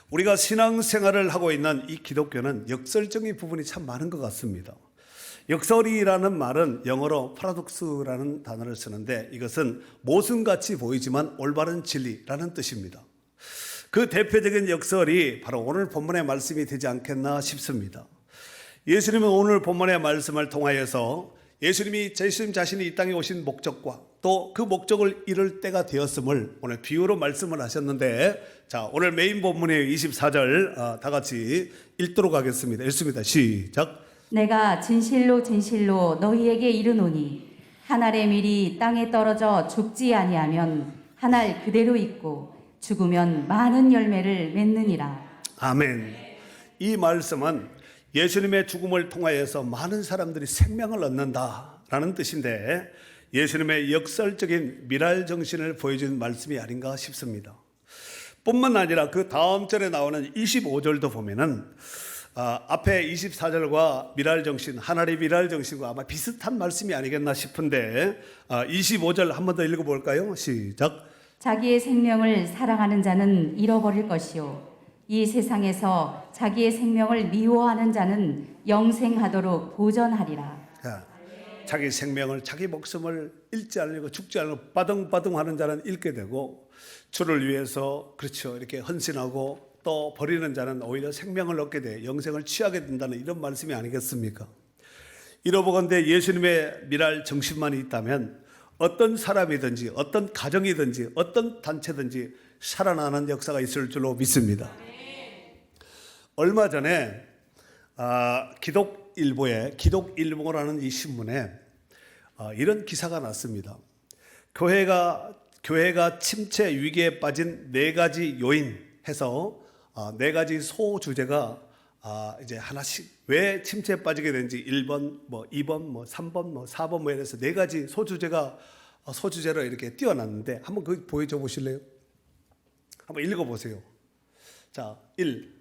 우리가 신앙생활을 하고 있는 이 기독교는 역설적인 부분이 참 많은 것 같습니다. 역설이라는 말은 영어로 파라독스라는 단어를 쓰는데 이것은 모순같이 보이지만 올바른 진리라는 뜻입니다. 그 대표적인 역설이 바로 오늘 본문의 말씀이 되지 않겠나 싶습니다. 예수님은 오늘 본문의 말씀을 통하여서 예수님 자신이 이 땅에 오신 목적과 또 그 목적을 이룰 때가 되었음을 오늘 비유로 말씀을 하셨는데, 자, 오늘 메인 본문의 24절 다 같이 읽도록 하겠습니다. 읽습니다. 시작. 내가 진실로 진실로 너희에게 이르노니 한 알의 밀이 땅에 떨어져 죽지 아니하면 한 알 그대로 있고 죽으면 많은 열매를 맺느니라. 아멘. 이 말씀은 예수님의 죽음을 통하여서 많은 사람들이 생명을 얻는다라는 뜻인데, 예수님의 역설적인 미랄 정신을 보여준 말씀이 아닌가 싶습니다. 뿐만 아니라 그 다음 절에 나오는 25절도 보면은 앞에 24절과 미랄 정신, 하나의 미랄 정신과 아마 비슷한 말씀이 아니겠나 싶은데 25절 한 번 더 읽어볼까요? 시작. 자기의 생명을 사랑하는 자는 잃어버릴 것이요 이 세상에서 자기의 생명을 미워하는 자는 영생하도록 보전하리라. 자기 생명을, 자기 목숨을 잃지 않으려고 죽지 않으려고 바등바등하는 자는 잃게 되고, 주를 위해서 그렇죠 이렇게 헌신하고 또 버리는 자는 오히려 생명을 얻게 돼 영생을 취하게 된다는 이런 말씀이 아니겠습니까? 이러보건대 예수님의 미랄 정신만이 있다면 어떤 사람이든지 어떤 가정이든지 어떤 단체든지 살아나는 역사가 있을 줄로 믿습니다. 얼마 전에 기독일보라는 이 신문에 이런 기사가 났습니다. 교회가 침체 위기에 빠진 4가지 요인 해서 4가지 소주제가 이제 하나씩 왜 침체에 빠지게 되는지 1번, 2번, 3번, 4번 이래서 4가지 소주제로 이렇게 띄워놨는데 한번 그거 보여줘 보실래요? 한번 읽어보세요. 자, 1.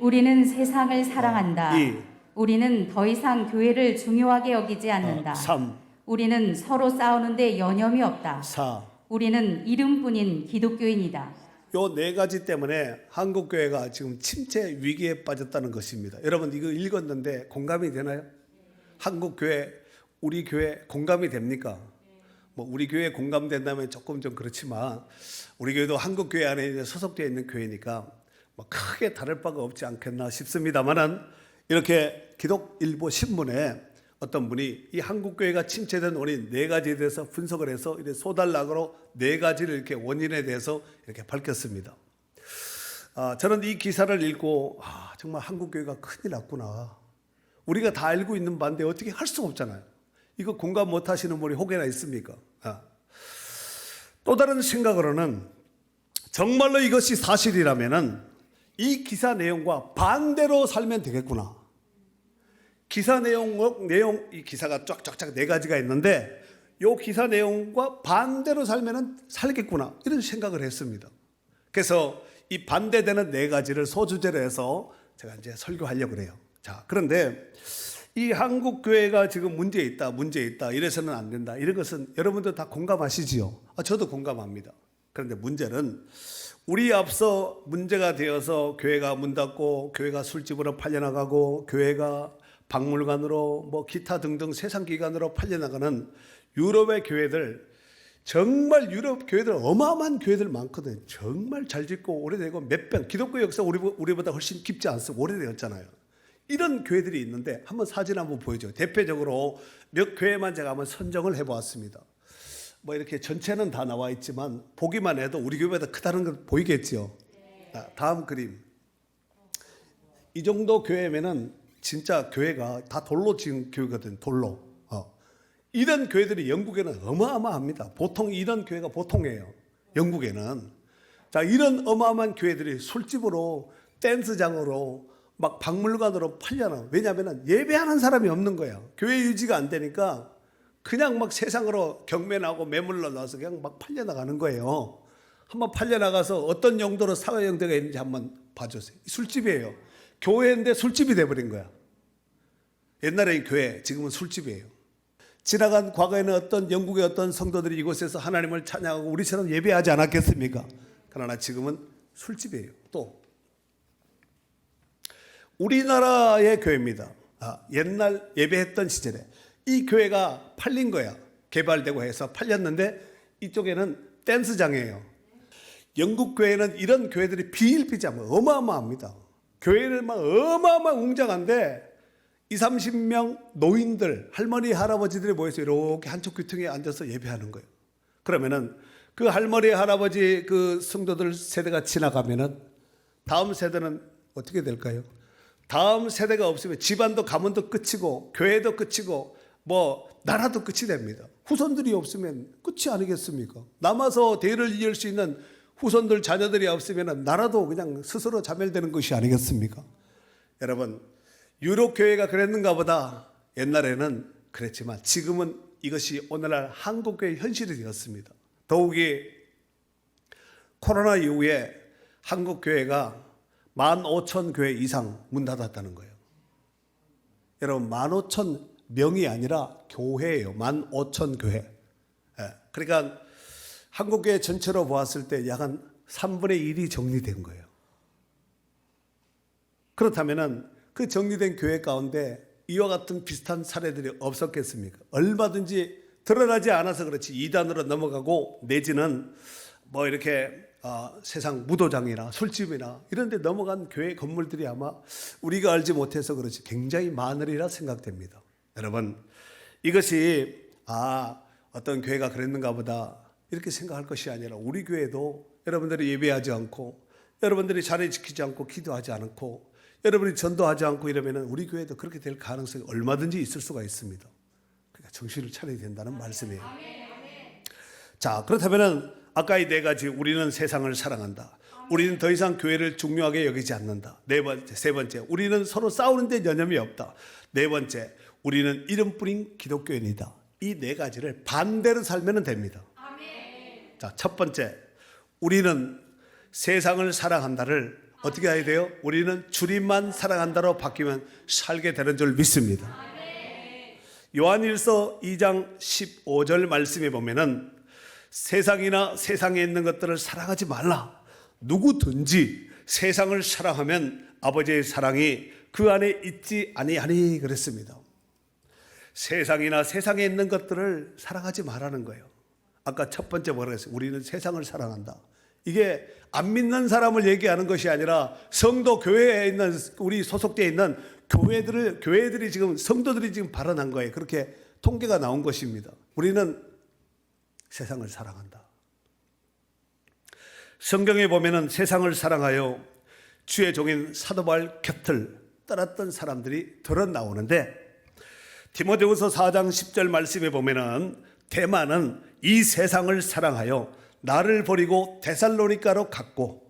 우리는 세상을 사랑한다. 2. 우리는 더 이상 교회를 중요하게 여기지 않는다. 3. 우리는 서로 싸우는데 여념이 없다. 4. 우리는 이름뿐인 기독교인이다. 요 4가지 때문에 한국교회가 지금 침체 위기에 빠졌다는 것입니다. 여러분 이거 읽었는데 공감이 되나요? 한국교회, 우리 교회 공감이 됩니까? 우리 교회 공감된다면 조금 좀 그렇지만 우리 교회도 한국교회 안에 소속되어 있는 교회니까 크게 다를 바가 없지 않겠나 싶습니다만은, 이렇게 기독일보 신문에 어떤 분이 이 한국교회가 침체된 원인 4가지에 대해서 분석을 해서 소달락으로 4가지를 이렇게 원인에 대해서 이렇게 밝혔습니다. 저는 이 기사를 읽고 정말 한국교회가 큰일 났구나. 우리가 다 알고 있는 바인데 어떻게 할 수가 없잖아요. 이거 공감 못 하시는 분이 혹여나 있습니까? 또 다른 생각으로는 정말로 이것이 사실이라면은 이 기사 내용과 반대로 살면 되겠구나. 기사 이 기사가 쫙쫙쫙 4가지가 있는데 이 기사 내용과 반대로 살면은 살겠구나, 이런 생각을 했습니다. 그래서 이 반대되는 4가지를 소주제로 해서 제가 이제 설교하려고 그래요. 자, 그런데 이 한국 교회가 지금 문제 있다 이래서는 안 된다, 이런 것은 여러분들 다 공감하시지요? 저도 공감합니다. 그런데 문제는 우리 앞서 문제가 되어서 교회가 문 닫고 교회가 술집으로 팔려나가고 교회가 박물관으로 기타 등등 세상 기관으로 팔려나가는 유럽의 교회들, 정말 유럽 교회들 어마어마한 교회들 많거든요. 정말 잘 짓고 오래되고 기독교 역사 우리보다 훨씬 깊지 않습니까? 오래되었잖아요. 이런 교회들이 있는데 한번 사진 한번 보여줘요. 대표적으로 몇 교회만 제가 한번 선정을 해보았습니다. 이렇게 전체는 다 나와 있지만 보기만 해도 우리 교회보다 크다는 걸 보이겠죠. 다음 그림. 이 정도 교회면은 진짜 교회가 다 돌로 지은 교회거든. 돌로. 이런 교회들이 영국에는 어마어마합니다. 보통 이런 교회가 보통이에요, 영국에는. 자, 이런 어마어마한 교회들이 술집으로, 댄스장으로, 박물관으로 팔려나. 왜냐하면 예배하는 사람이 없는 거예요. 교회 유지가 안 되니까 그냥 세상으로 경매나고 매물로 나와서 그냥 팔려나가는 거예요. 한번 팔려나가서 어떤 용도로 사회 형태가 있는지 한번 봐주세요. 술집이에요. 교회인데 술집이 돼버린 거야. 옛날에 교회, 지금은 술집이에요. 지나간 과거에는 어떤 영국의 어떤 성도들이 이곳에서 하나님을 찬양하고 우리처럼 예배하지 않았겠습니까? 그러나 지금은 술집이에요. 또 우리나라의 교회입니다. 옛날 예배했던 시절에 이 교회가 팔린 거야. 개발되고 해서 팔렸는데 이쪽에는 댄스장이에요. 영국 교회는 이런 교회들이 비일비재하면 어마어마합니다. 교회는 막 어마어마한 웅장한데 20, 30명 노인들, 할머니, 할아버지들이 모여서 이렇게 한쪽 귀퉁이에 앉아서 예배하는 거예요. 그러면은 그 할머니, 할아버지 그 성도들 세대가 지나가면은 다음 세대는 어떻게 될까요? 다음 세대가 없으면 집안도 가문도 끝이고 교회도 끝이고 뭐 나라도 끝이 됩니다. 후손들이 없으면 끝이 아니겠습니까? 남아서 대를 이을 수 있는 후손들 자녀들이 없으면 나라도 그냥 스스로 자멸되는 것이 아니겠습니까? 여러분, 유럽 교회가 그랬는가 보다. 옛날에는 그랬지만 지금은 이것이 오늘날 한국 교회의 현실이 되었습니다. 더욱이 코로나 이후에 한국 교회가 15,000교회 이상 문 닫았다는 거예요. 여러분, 15,000명이 아니라 교회예요. 15,000교회. 그러니까 한국교회 전체로 보았을 때 약 한 3분의 1이 정리된 거예요. 그렇다면 그 정리된 교회 가운데 이와 같은 비슷한 사례들이 없었겠습니까? 얼마든지 드러나지 않아서 그렇지 이단으로 넘어가고 내지는 뭐 이렇게 세상 무도장이나 술집이나 이런 데 넘어간 교회 건물들이 아마 우리가 알지 못해서 그렇지 굉장히 많으리라 생각됩니다. 여러분, 이것이 어떤 교회가 그랬는가 보다 이렇게 생각할 것이 아니라 우리 교회도 여러분들이 예배하지 않고 여러분들이 자리 지키지 않고 기도하지 않고 여러분이 전도하지 않고 이러면 우리 교회도 그렇게 될 가능성이 얼마든지 있을 수가 있습니다. 그러니까 정신을 차려야 된다는 말씀이에요. 자, 그렇다면 아까 이 네 가지, 우리는 세상을 사랑한다. 우리는 더 이상 교회를 중요하게 여기지 않는다. 세 번째, 우리는 서로 싸우는 데 여념이 없다. 네 번째, 우리는 이름뿐인 기독교인이다. 이 네 가지를 반대로 살면 됩니다. 자, 첫 번째, 우리는 세상을 사랑한다를 어떻게 해야 돼요? 우리는 주님만 사랑한다로 바뀌면 살게 되는 줄 믿습니다. 요한일서 2장 15절 말씀에 보면은 세상이나 세상에 있는 것들을 사랑하지 말라. 누구든지 세상을 사랑하면 아버지의 사랑이 그 안에 있지 아니하니 그랬습니다. 세상이나 세상에 있는 것들을 사랑하지 말라는 거예요. 아까 첫 번째 뭐라고 했어요? 우리는 세상을 사랑한다. 이게 안 믿는 사람을 얘기하는 것이 아니라 성도 교회에 있는 우리 소속되어 있는 교회들이 지금 성도들이 지금 발언한 거예요. 그렇게 통계가 나온 것입니다. 우리는 세상을 사랑한다. 성경에 보면은 세상을 사랑하여 주의 종인 사도 바울 곁을 떠났던 사람들이 들어 나오는데 디모데후서 4장 10절 말씀에 보면은 데마는 이 세상을 사랑하여 나를 버리고 데살로니가로 갔고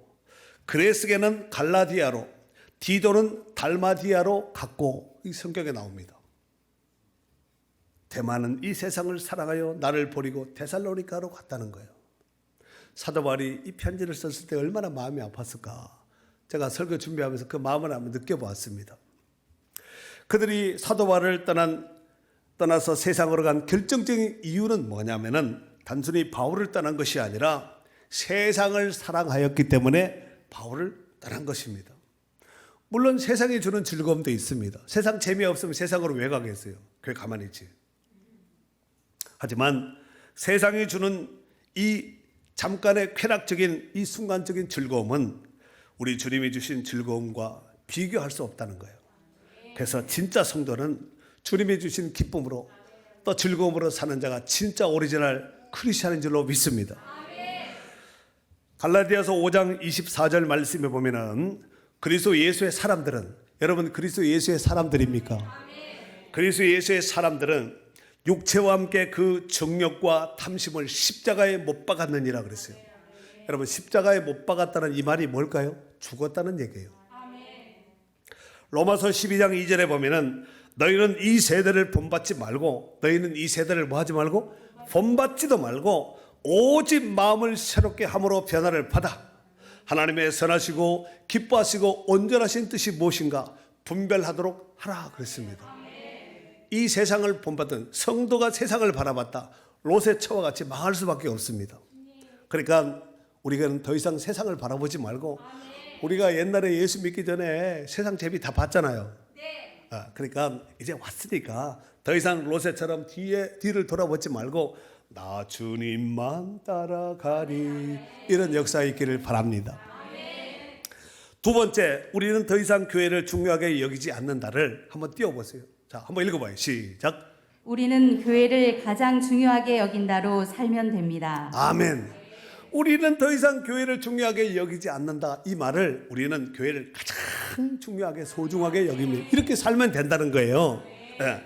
그레스게는 갈라디아로 디도는 달마디아로 갔고 이 성경에 나옵니다. 데마는 이 세상을 사랑하여 나를 버리고 데살로니가로 갔다는 거예요. 사도 바울이 이 편지를 썼을 때 얼마나 마음이 아팠을까. 제가 설교 준비하면서 그 마음을 한번 느껴보았습니다. 그들이 사도 바울을 떠나서 세상으로 간 결정적인 이유는 뭐냐면은 단순히 바울을 떠난 것이 아니라 세상을 사랑하였기 때문에 바울을 떠난 것입니다. 물론 세상이 주는 즐거움도 있습니다. 세상 재미없으면 세상으로 왜 가겠어요? 교회 가만히 있지. 하지만 세상이 주는 이 잠깐의 쾌락적인 이 순간적인 즐거움은 우리 주님이 주신 즐거움과 비교할 수 없다는 거예요. 그래서 진짜 성도는 주님이 주신 기쁨으로 또 즐거움으로 사는 자가 진짜 오리지널 크리스찬인 줄로 믿습니다. 갈라디아서 5장 24절 말씀에 보면은 그리스도 예수의 사람들은, 여러분 그리스도 예수의 사람들입니까? 그리스도 예수의 사람들은 육체와 함께 그 정욕과 탐심을 십자가에 못 박았느니라 그랬어요. 여러분 십자가에 못 박았다는 이 말이 뭘까요? 죽었다는 얘기예요. 로마서 12장 2절에 보면은 너희는 이 세대를 본받지 말고, 너희는 이 세대를 뭐 하지 말고 본받지도 말고 오직 마음을 새롭게 함으로 변화를 받아 하나님의 선하시고 기뻐하시고 온전하신 뜻이 무엇인가 분별하도록 하라 그랬습니다. 이 세상을 본받은 성도가 세상을 바라봤다. 롯의 처와 같이 망할 수밖에 없습니다. 그러니까 우리가 더 이상 세상을 바라보지 말고 우리가 옛날에 예수 믿기 전에 세상 재미 다 봤잖아요. 그러니까 이제 왔으니까 더 이상 로세처럼 뒤를 돌아보지 말고 나 주님만 따라가리 이런 역사 있기를 바랍니다. 두 번째, 우리는 더 이상 교회를 중요하게 여기지 않는다를 한번 띄워보세요. 자, 한번 읽어봐요. 시작. 우리는 교회를 가장 중요하게 여긴다로 살면 됩니다. 아멘. 우리는 더 이상 교회를 중요하게 여기지 않는다. 이 말을 우리는 교회를 가장 중요하게 소중하게 여기면 이렇게 살면 된다는 거예요. 네.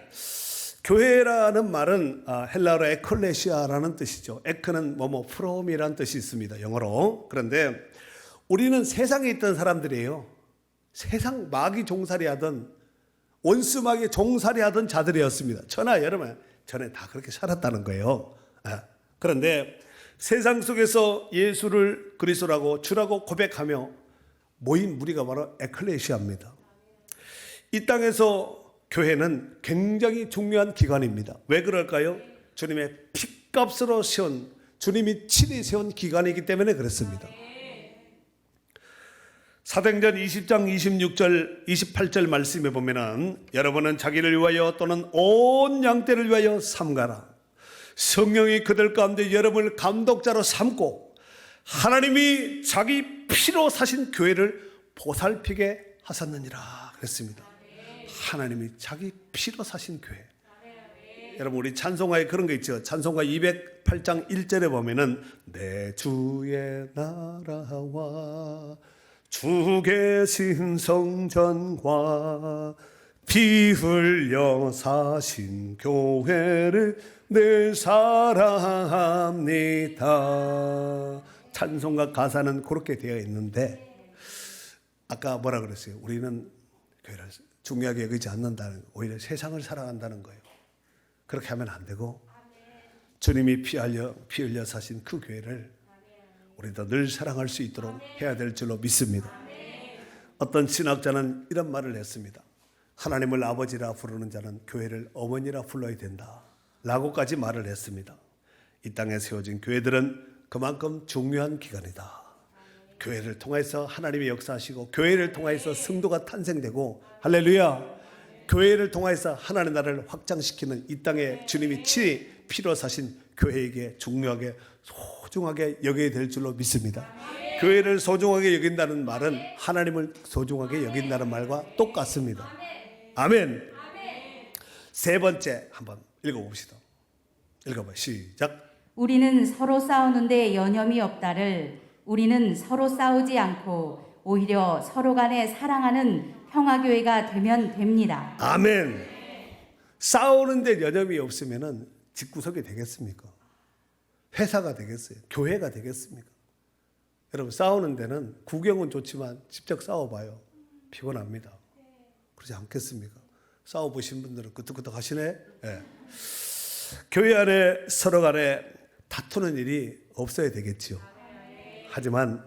교회라는 말은 헬라어로 에클레시아라는 뜻이죠. 에크는 프롬이라는 뜻이 있습니다. 영어로. 그런데 우리는 세상에 있던 사람들이에요. 세상 마귀 종살이 하던 원수 마귀 종살이 하던 자들이었습니다. 저나 여러분 전에 다 그렇게 살았다는 거예요. 그런데 세상 속에서 예수를 그리스도라고 주라고 고백하며 모인 무리가 바로 에클레시아입니다. 이 땅에서 교회는 굉장히 중요한 기관입니다. 왜 그럴까요? 주님의 피값으로 세운, 주님이 친히 세운 기관이기 때문에 그렇습니다. 사도행전 20장 26절 28절 말씀에 보면은 여러분은 자기를 위하여 또는 온 양떼를 위하여 삼가라. 성령이 그들 가운데 여러분을 감독자로 삼고 하나님이 자기 피로 사신 교회를 보살피게 하셨느니라 그랬습니다. 하나님이 자기 피로 사신 교회. 여러분 우리 찬송가에 그런 거 있죠. 찬송가 208장 1절에 보면은 내 주의 나라와 주 계신 성전과 피 흘려 사신 교회를 늘 사랑합니다. 찬송가 가사는 그렇게 되어 있는데 아까 뭐라 그랬어요? 우리는 교회를 중요하게 여기지 않는다는, 오히려 세상을 사랑한다는 거예요. 그렇게 하면 안 되고 주님이 피 흘려 사신 그 교회를 우리도 늘 사랑할 수 있도록 해야 될 줄로 믿습니다. 어떤 신학자는 이런 말을 했습니다. 하나님을 아버지라 부르는 자는 교회를 어머니라 불러야 된다 라고까지 말을 했습니다. 이 땅에 세워진 교회들은 그만큼 중요한 기관이다. 교회를 통해서 하나님이 역사하시고 교회를 통해서 성도가 탄생되고 할렐루야, 교회를 통해서 하나님의 나라를 확장시키는 이 땅에 주님이 친히 피로 사신 교회에게 중요하게 소중하게 여겨야 될 줄로 믿습니다. 교회를 소중하게 여긴다는 말은 하나님을 소중하게 여긴다는 말과 똑같습니다. 아멘. 세 번째 한번 읽어봅시다. 읽어봐. 시작. 우리는 서로 싸우는데 여념이 없다를 우리는 서로 싸우지 않고 오히려 서로 간에 사랑하는 평화교회가 되면 됩니다. 아멘. 싸우는데 여념이 없으면 집구석이 되겠습니까? 회사가 되겠어요? 교회가 되겠습니까? 여러분 싸우는 데는 구경은 좋지만 직접 싸워봐요. 피곤합니다. 그렇지 않겠습니까? 싸워보신 분들은 끄떡끄떡 하시네. 네. 교회 안에 서로 간에 다투는 일이 없어야 되겠지요. 하지만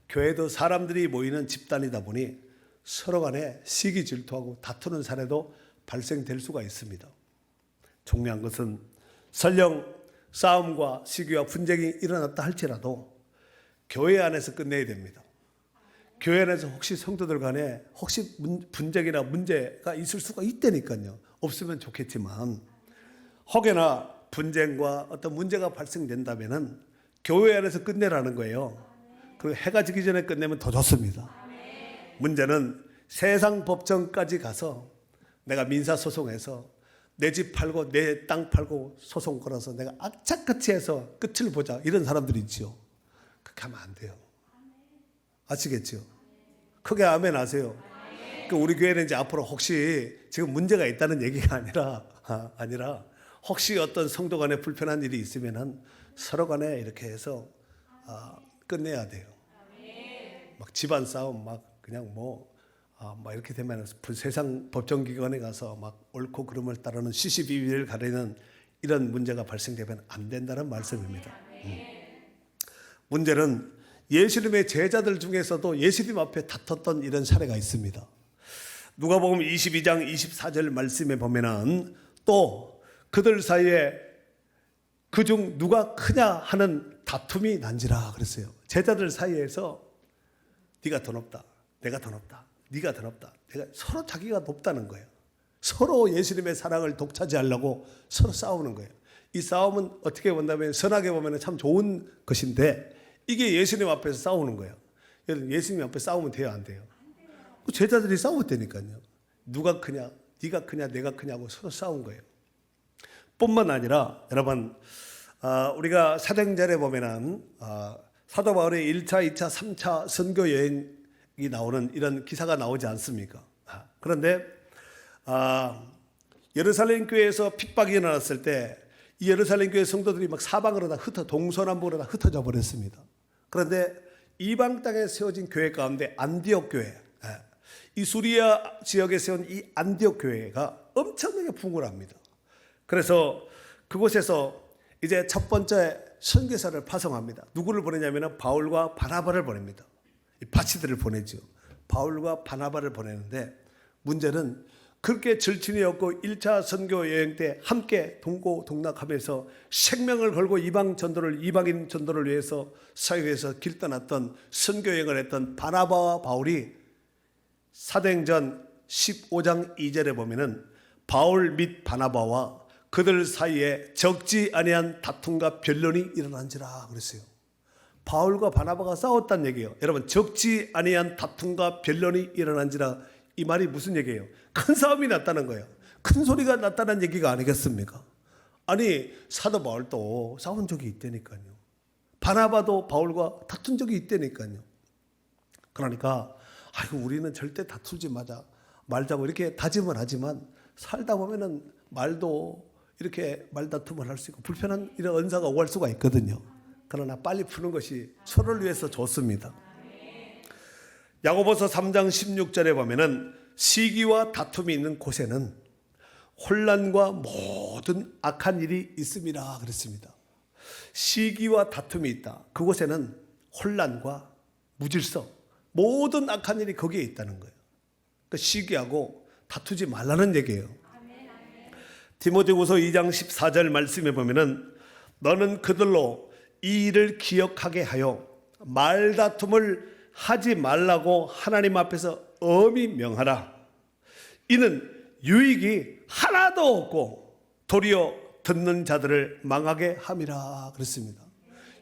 교회도 사람들이 모이는 집단이다 보니 서로 간에 시기 질투하고 다투는 사례도 발생될 수가 있습니다. 중요한 것은 설령 싸움과 시기와 분쟁이 일어났다 할지라도 교회 안에서 끝내야 됩니다. 교회 안에서 혹시 성도들 간에 혹시 분쟁이나 문제가 있을 수가 있다니까요. 없으면 좋겠지만 혹여나 분쟁과 어떤 문제가 발생된다면 교회 안에서 끝내라는 거예요. 그리고 해가 지기 전에 끝내면 더 좋습니다. 문제는 세상 법정까지 가서 내가 민사소송해서 내 집 팔고 내 땅 팔고 소송 걸어서 내가 악착같이 해서 끝을 보자 이런 사람들이 있죠. 그렇게 하면 안 돼요. 아시겠죠? 크게 아멘 하세요. 우리 교회는 이제 앞으로 혹시 지금 문제가 있다는 얘기가 아니라 혹시 어떤 성도 간에 불편한 일이 있으면은 서로 간에 이렇게 해서 끝내야 돼요. 막 집안 싸움 막 그냥 막 이렇게 되면 세상 법정기관에 가서 막 옳고 그름을 따르는 시시비비를 가리는 이런 문제가 발생되면 안 된다는 말씀입니다. 문제는 예수님의 제자들 중에서도 예수님 앞에 다퉜던 이런 사례가 있습니다. 누가복음 22장 24절 말씀에 보면은 또 그들 사이에 그중 누가 크냐 하는 다툼이 난지라 그랬어요. 제자들 사이에서 네가 더 높다. 내가 더 높다. 네가 더 높다. 내가 서로 자기가 높다는 거예요. 서로 예수님의 사랑을 독차지하려고 서로 싸우는 거예요. 이 싸움은 어떻게 본다면 선하게 보면 참 좋은 것인데 이게 예수님 앞에서 싸우는 거예요. 여러분 예수님 앞에 싸우면 돼요, 안 돼요? 제자들이 싸웠다니까요. 누가 크냐, 네가 크냐, 내가 크냐고 서로 싸운 거예요. 뿐만 아니라 여러분 우리가 사도행전에 보면은 사도 바울의 1차, 2차, 3차 선교 여행이 나오는 이런 기사가 나오지 않습니까? 그런데 예루살렘 교회에서 핍박이 일어났을 때 이 예루살렘 교회 성도들이 막 사방으로 다 동서남북으로 다 흩어져 버렸습니다. 그런데 이방 땅에 세워진 교회 가운데 안디옥 교회, 이 수리아 지역에 세운 이 안디옥 교회가 엄청나게 풍부합니다. 그래서 그곳에서 이제 첫 번째 선교사를 파송합니다. 누구를 보내냐면 바울과 바나바를 보냅니다. 이 파치들을 보내죠. 바울과 바나바를 보내는데 문제는 그렇게 절친이 없고 1차 선교 여행 때 함께 동고동락하면서 생명을 걸고 이방인 전도를 위해서 사역에서 길 떠났던 선교 여행을 했던 바나바와 바울이 사도행전 15장 2절에 보면은 바울 및 바나바와 그들 사이에 적지 아니한 다툼과 변론이 일어난지라 그랬어요. 바울과 바나바가 싸웠다는 얘기예요. 여러분 적지 아니한 다툼과 변론이 일어난지라 이 말이 무슨 얘기예요? 큰 싸움이 났다는 거예요. 큰 소리가 났다는 얘기가 아니겠습니까? 아니 사도 바울도 싸운 적이 있다니까요. 바나바도 바울과 다툰 적이 있다니까요. 그러니까 아이고 우리는 절대 다투지 말자고 이렇게 다짐을 하지만 살다 보면은 말도 이렇게 말다툼을 할 수 있고 불편한 이런 언사가 오갈 수가 있거든요. 그러나 빨리 푸는 것이 서로를 위해서 좋습니다. 야고보서 3장 16절에 보면은 시기와 다툼이 있는 곳에는 혼란과 모든 악한 일이 있음이라 그랬습니다. 시기와 다툼이 있다. 그곳에는 혼란과 무질서, 모든 악한 일이 거기에 있다는 거예요. 그러니까 시기하고 다투지 말라는 얘기예요. 디모데후서 2장 14절 말씀에 보면은 너는 그들로 이 일을 기억하게 하여 말다툼을 하지 말라고 하나님 앞에서 엄히 명하라. 이는 유익이 하나도 없고 도리어 듣는 자들을 망하게 함이라 그랬습니다.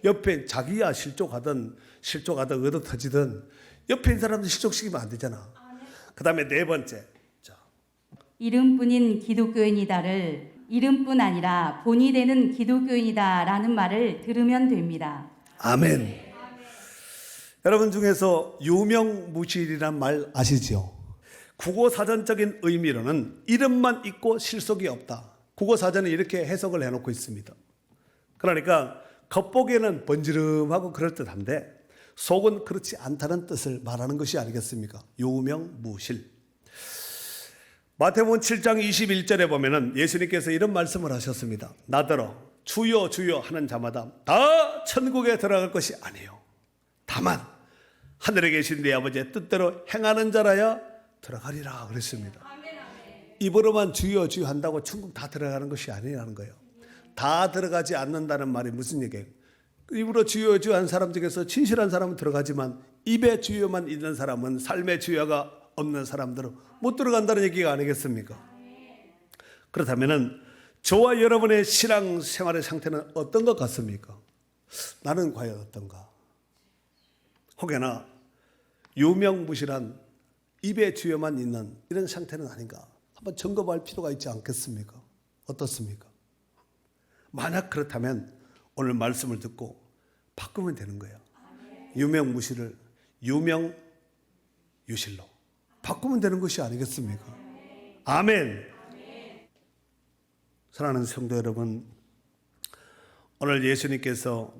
옆에 자기야 실족하든 얻어 터지든 옆에 있는 사람들 실족시키면 안 되잖아. 그 다음에 네 번째, 이름뿐인 기독교인이다를 이름뿐 아니라 본이 되는 기독교인이다라는 말을 들으면 됩니다. 아멘. 여러분 중에서 유명무실이란 말 아시죠? 국어사전적인 의미로는 이름만 있고 실속이 없다. 국어사전은 이렇게 해석을 해놓고 있습니다. 그러니까 겉보기에는 번지름하고 그럴듯한데 속은 그렇지 않다는 뜻을 말하는 것이 아니겠습니까? 유명무실. 마태복음 7장 21절에 보면은 예수님께서 이런 말씀을 하셨습니다. 나더러 주여 주여 하는 자마다 다 천국에 들어갈 것이 아니에요. 다만 하늘에 계신 내 아버지의 뜻대로 행하는 자라야 들어가리라 그랬습니다. 입으로만 주여 주여 한다고 천국 다 들어가는 것이 아니라는 거예요. 다 들어가지 않는다는 말이 무슨 얘기예요? 입으로 주여 주여 한 사람 중에서 진실한 사람은 들어가지만 입에 주여만 있는 사람은 삶의 주여가 없는 사람들은 못 들어간다는 얘기가 아니겠습니까? 그렇다면 저와 여러분의 신앙 생활의 상태는 어떤 것 같습니까? 나는 과연 어떤가? 혹여나 유명무실한 입에 주여만 있는 이런 상태는 아닌가? 한번 점검할 필요가 있지 않겠습니까? 어떻습니까? 만약 그렇다면 오늘 말씀을 듣고 바꾸면 되는 거예요. 유명무실을 유명유실로 바꾸면 되는 것이 아니겠습니까? 아멘. 사랑하는 성도 여러분, 오늘 예수님께서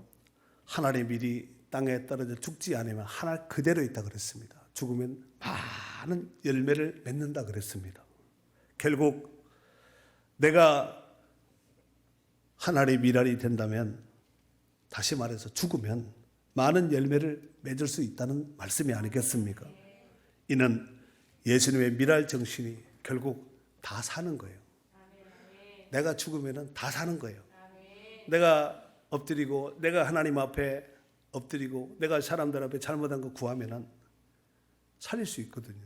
하나님의 밀이 땅에 떨어져 죽지 않으면 하나 그대로 있다 그랬습니다. 죽으면 많은 열매를 맺는다 그랬습니다. 결국 내가 하나님의 밀알이 된다면, 다시 말해서 죽으면 많은 열매를 맺을 수 있다는 말씀이 아니겠습니까? 이는 예수님의 밀알 정신이 결국 다 사는 거예요. 내가 죽으면 다 사는 거예요. 내가 엎드리고 내가 하나님 앞에 엎드리고 내가 사람들 앞에 잘못한 거 구하면 살릴 수 있거든요.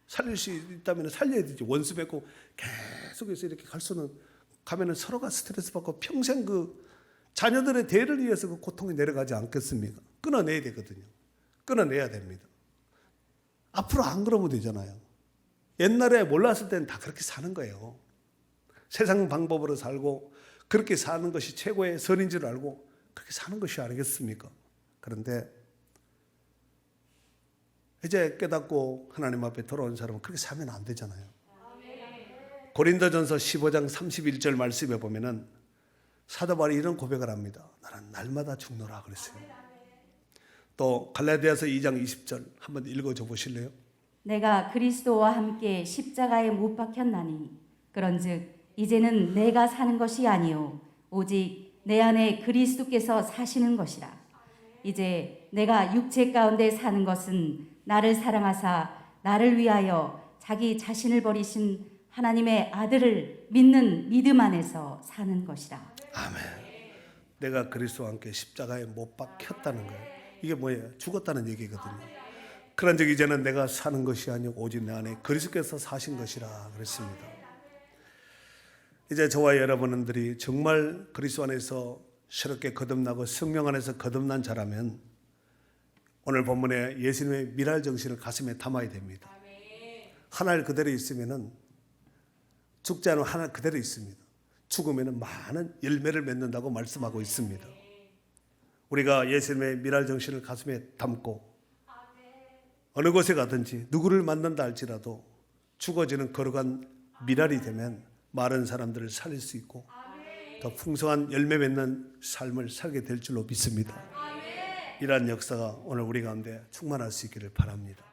살릴 수 있다면 살려야 되지. 원수 맺고 계속해서 이렇게 가면은 서로가 스트레스 받고 평생 그 자녀들의 대를 위해서 그 고통이 내려가지 않겠습니까? 끊어내야 되거든요. 끊어내야 됩니다. 앞으로 안 그러면 되잖아요. 옛날에 몰랐을 때는 다 그렇게 사는 거예요. 세상 방법으로 살고 그렇게 사는 것이 최고의 선인 줄 알고 그렇게 사는 것이 아니겠습니까? 그런데 이제 깨닫고 하나님 앞에 돌아온 사람은 그렇게 사면 안 되잖아요. 고린도전서 15장 31절 말씀에 보면은 사도 바울이 이런 고백을 합니다. 나는 날마다 죽노라 그랬어요. 또 갈라디아서 2장 20절 한번 읽어줘 보실래요? 내가 그리스도와 함께 십자가에 못 박혔나니 그런즉 이제는 내가 사는 것이 아니요 오직 내 안에 그리스도께서 사시는 것이라. 이제 내가 육체 가운데 사는 것은 나를 사랑하사 나를 위하여 자기 자신을 버리신 하나님의 아들을 믿는 믿음 안에서 사는 것이라. 아멘. 내가 그리스도와 함께 십자가에 못 박혔다는 거예요. 이게 뭐예요? 죽었다는 얘기거든요. 그런즉 이제는 내가 사는 것이 아니고 오직 내 안에 그리스도께서 사신 것이라 그랬습니다. 이제 저와 여러분들이 정말 그리스도 안에서 새롭게 거듭나고 성령 안에서 거듭난 자라면 오늘 본문에 예수님의 미랄 정신을 가슴에 담아야 됩니다. 하나를 그대로 있으면은 죽지 않으면 하나 그대로 있습니다. 죽으면 많은 열매를 맺는다고 말씀하고 있습니다. 우리가 예수님의 미랄 정신을 가슴에 담고 어느 곳에 가든지 누구를 만난다 할지라도 죽어지는 거룩한 미랄이 되면 마른 사람들을 살릴 수 있고 더 풍성한 열매 맺는 삶을 살게 될 줄로 믿습니다. 이러한 역사가 오늘 우리 가운데 충만할 수 있기를 바랍니다.